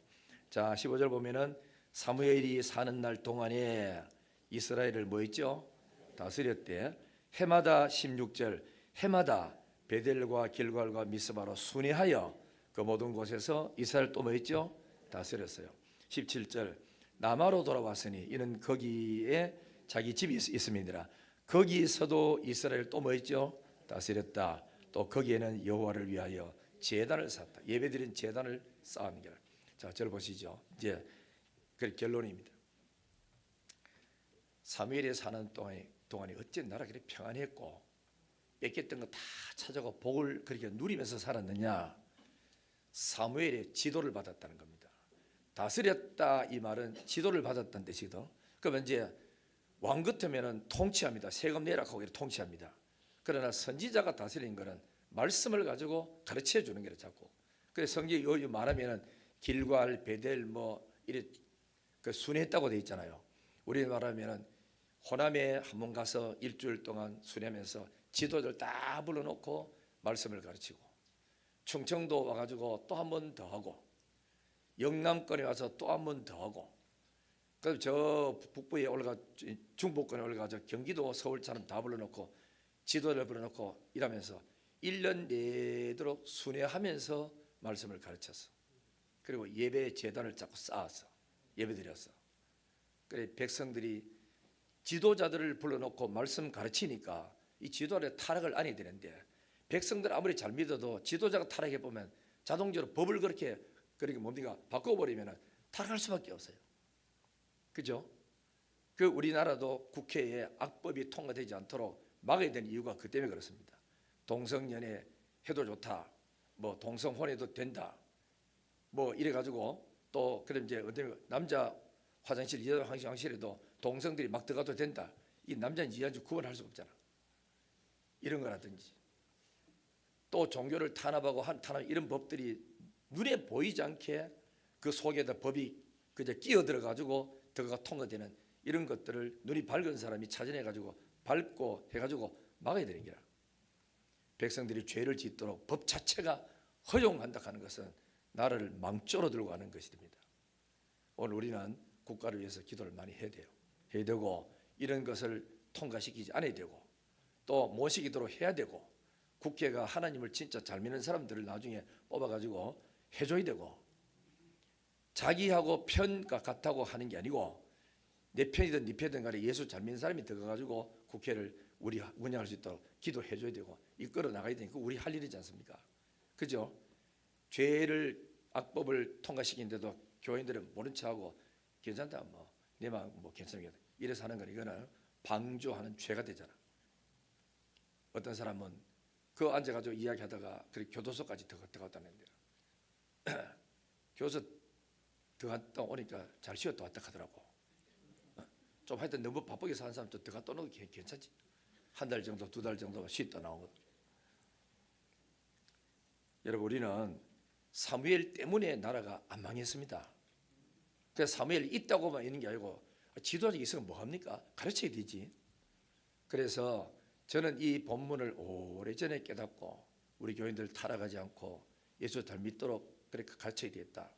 자, 15절 보면은 사무엘이 사는 날 동안에 이스라엘을 뭐 했죠? 다스렸대. 해마다 16절 해마다 베델과 길갈과 미스바로 순회하여 그 모든 곳에서 이스라엘 또 뭐 했죠? 다스렸어요. 17절 남아로 돌아왔으니 이는 거기에 자기 집이 있음이니라. 거기서도 이스라엘 또 뭐 했죠? 다스렸다. 또 거기에는 여호와를 위하여 제단을 쌓았다. 예배드린 제단을 쌓은 거라. 자, 저를 보시죠. 이제 그 결론입니다. 사무엘이 사는 동안에 어째 나라가 그렇게 평안했고 뺏겼던 거 다 찾아고 복을 그렇게 누리면서 살았느냐? 사무엘의 지도를 받았다는 겁니다. 다스렸다 이 말은 지도를 받았다는 뜻이거든. 그러면 이제 왕 같으면은 통치합니다. 세금 내라 하고 이렇게 통치합니다. 그러나 선지자가 다스리는 거는 말씀을 가지고 가르쳐 주는 거를 자꾸. 그래서 성경이 여기 말하면은 길갈, 베델 뭐 이래 그 순회했다고 돼 있잖아요. 우리 말하면은 호남에 한번 가서 일주일 동안 순회하면서 지도자를 다 불러놓고 말씀을 가르치고 충청도 와가지고 또 한 번 더 하고 영남권에 와서 또 한 번 더 하고 그래서 저 북부에 올라가 중부권에 올라가서 경기도 서울처럼 다 불러놓고 지도자를 불러놓고 일하면서 1년 내도록 순회하면서 말씀을 가르쳤어. 그리고 예배 제단을 자꾸 쌓았어. 예배드렸어. 그래 백성들이 지도자들을 불러놓고 말씀 가르치니까 이 지도자의 타락을 안 해야 되는데 백성들 아무리 잘 믿어도 지도자가 타락해 보면 자동적으로 법을 그렇게 뭡니까 바꿔버리면 타락할 수밖에 없어요. 그죠? 그 우리나라도 국회에 악법이 통과되지 않도록 막아야 되는 이유가 그 때문에 그렇습니다. 동성연애 해도 좋다, 뭐 동성혼해도 된다, 뭐 이래가지고 또 그럼 이제 남자 화장실, 여자 화장실에도 동성들이 막 들어가도 된다. 이 남자는 여자인지 구분할 수가 없잖아. 이런 거라든지 또 종교를 탄압하고 이런 법들이 눈에 보이지 않게 그 속에다 법이 그저 끼어들어 가지고 들어가 통과되는 이런 것들을 눈이 밝은 사람이 찾아내 가지고 밟고 해가지고 막아야 되는 거야. 백성들이 죄를 짓도록 법 자체가 허용한다 하는 것은 나라를 망조로 들고 가는 것이 됩니다. 오늘 우리는 국가를 위해서 기도를 많이 해야 돼요. 해야 되고 이런 것을 통과시키지 않아야 되고 또 모시기도록 해야 되고 국회가 하나님을 진짜 잘 믿는 사람들을 나중에 뽑아가지고 해줘야 되고 자기하고 편과 같다고 하는 게 아니고 내 편이든 네 편이든 간에 예수 잘 믿는 사람이 들어가가지고 국회를 우리 운영할 수 있도록 기도해줘야 되고 이끌어 나가야 되니까 우리 할 일이지 않습니까? 그죠? 죄를 악법을 통과시키는데도 교인들은 모른 척하고 괜찮다 뭐 내 마음 뭐 괜찮겠다 이래서 하는 건 이거는 방조하는 죄가 되잖아. 어떤 사람은 그 앉아가지고 이야기하다가 그렇게 교도소까지 들어갔다는데 교도소 들어갔다 오니까 잘 쉬었다 왔다 하더라고. 좀 하여튼 너무 바쁘게 사는 사람 좀 들어갔다 오는 게 괜찮지. 한 달 정도, 두 달 정도 쉬었다 나오거든. 여러분 우리는 사무엘 때문에 나라가 안 망했습니다. 그래서 사무엘이 있다고만 있는 게 아니고 지도자가 있으면 뭐합니까? 가르쳐야 되지. 그래서 저는 이 본문을 오래전에 깨닫고 우리 교인들 타락하지 않고 예수 잘 믿도록 그렇게 가르쳐야 되겠다.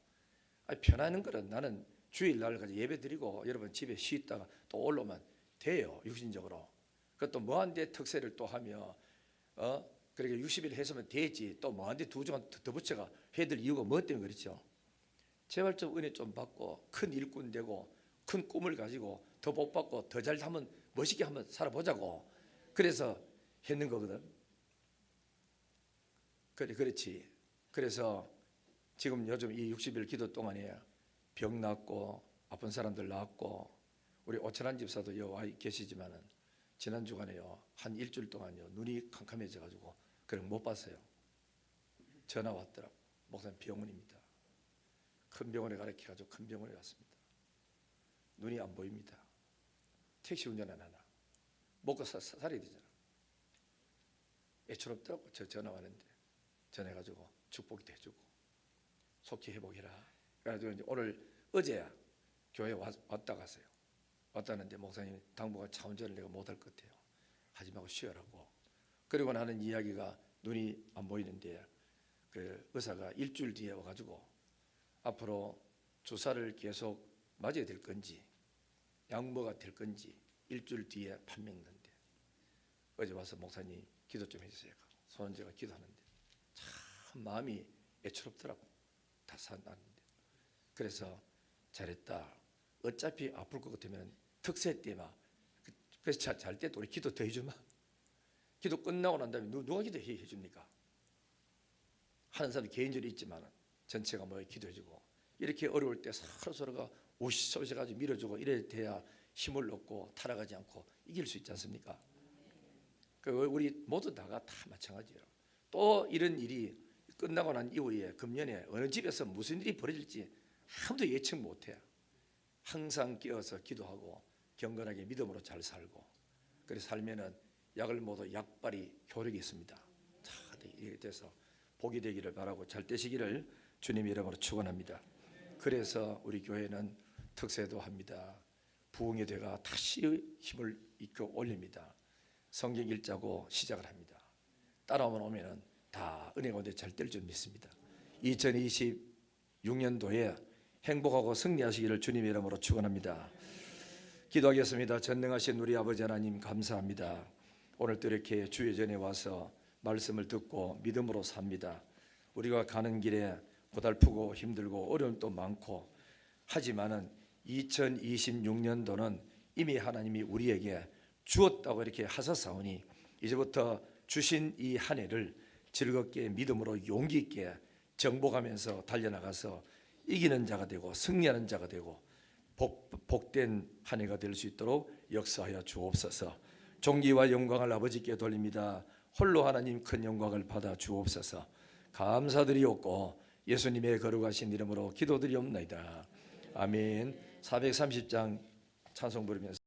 편하는 거는 나는 주일날까지 예배 드리고 여러분 집에 쉬다가 또 올라오면 돼요. 육신적으로. 그것도 뭐한데 특세를 또 하며 그러니까 60일 해서면 되지. 또 뭐한데 2주간 더 붙여가 해야 될 이유가 뭐 때문에 그렇죠? 제발 좀 은혜 좀 받고 큰 일꾼 되고 큰 꿈을 가지고 더 복 받고 더 잘 하면 멋있게 한번 살아보자고. 그래서 했는 거거든. 그렇지. 그래서 지금 요즘 이 60일 기도 동안에 병 낫고 아픈 사람들 낫고 우리 오천한 집사도 여기 와 계시지만은 지난 주간에요 한 일주일 동안요 눈이 캄캄해져 가지고 그럼 못 봤어요. 전화 왔더라고. 목사님 병원입니다. 큰 병원에 가르쳐 가지고 큰 병원에 갔습니다. 눈이 안 보입니다. 택시 운전 안 하나. 먹고 살아야 되잖아. 애처롭더라고. 저 전화 왔는데 전해가지고 축복도 해주고 속히 회복해라. 그래가지고 이제 어제 교회 왔다 갔어요. 왔다는데 목사님 당분간 차 운전을 내가 못할 것 같아요. 하지 말고 쉬어라고. 그리고 나는 이야기가 눈이 안 보이는데 그 의사가 일주일 뒤에 와가지고 앞으로 주사를 계속 맞아야 될 건지 양보가 될 건지 일주일 뒤에 판명된대. 어제 와서 목사님 기도 좀 해주세요. 손은제가 기도하는데 참 마음이 애처롭더라고. 다 산다는데. 그래서 잘했다. 어차피 아플 것 같으면 특세 때만 그래서 잘 때 또 우리 기도 더 해주마. 기도 끝나고 난 다음에 누가 기도해 줍니까? 하는 사람이 개인적으로 있지만 전체가 뭐 기도해주고 이렇게 어려울 때 서로가 오셔가지고 밀어주고 이래 돼야 힘을 얻고 타락하지 않고 이길 수 있지 않습니까? 우리 모두 다가 다 마찬가지예요. 또 이런 일이 끝나고 난 이후에 금년에 어느 집에서 무슨 일이 벌어질지 아무도 예측 못해요. 항상 깨어서 기도하고 경건하게 믿음으로 잘 살고 그래서 살면은 약을 모두 약발이 효력이 있습니다. 다 이렇게 돼서 복이 되기를 바라고 잘 되시기를 주님 이름으로 축원합니다. 그래서 우리 교회는 특세도 합니다. 부흥의 대가 다시 힘을 입고 올립니다. 성경 읽자고 시작을 합니다. 따라오면은 다 은혜 가운데 잘 될 줄 믿습니다. 2026년도에 행복하고 승리하시기를 주님 이름으로 축원합니다. 기도하겠습니다. 전능하신 우리 아버지 하나님 감사합니다. 오늘 또 이렇게 주의 전에 와서 말씀을 듣고 믿음으로 삽니다. 우리가 가는 길에 고달프고 힘들고 어려움도 많고 하지만은 2026년도는 이미 하나님이 우리에게 주었다고 이렇게 하셨사오니 이제부터 주신 이 한 해를 즐겁게 믿음으로 용기 있게 정복하면서 달려나가서 이기는 자가 되고 승리하는 자가 되고 복된 한 해가 될 수 있도록 역사하여 주옵소서. 존귀와 영광을 아버지께 돌립니다. 홀로 하나님 큰 영광을 받아 주옵소서. 감사드리옵고 예수님의 거룩하신 이름으로 기도드리옵나이다. 아멘. 430장 찬송 부르면서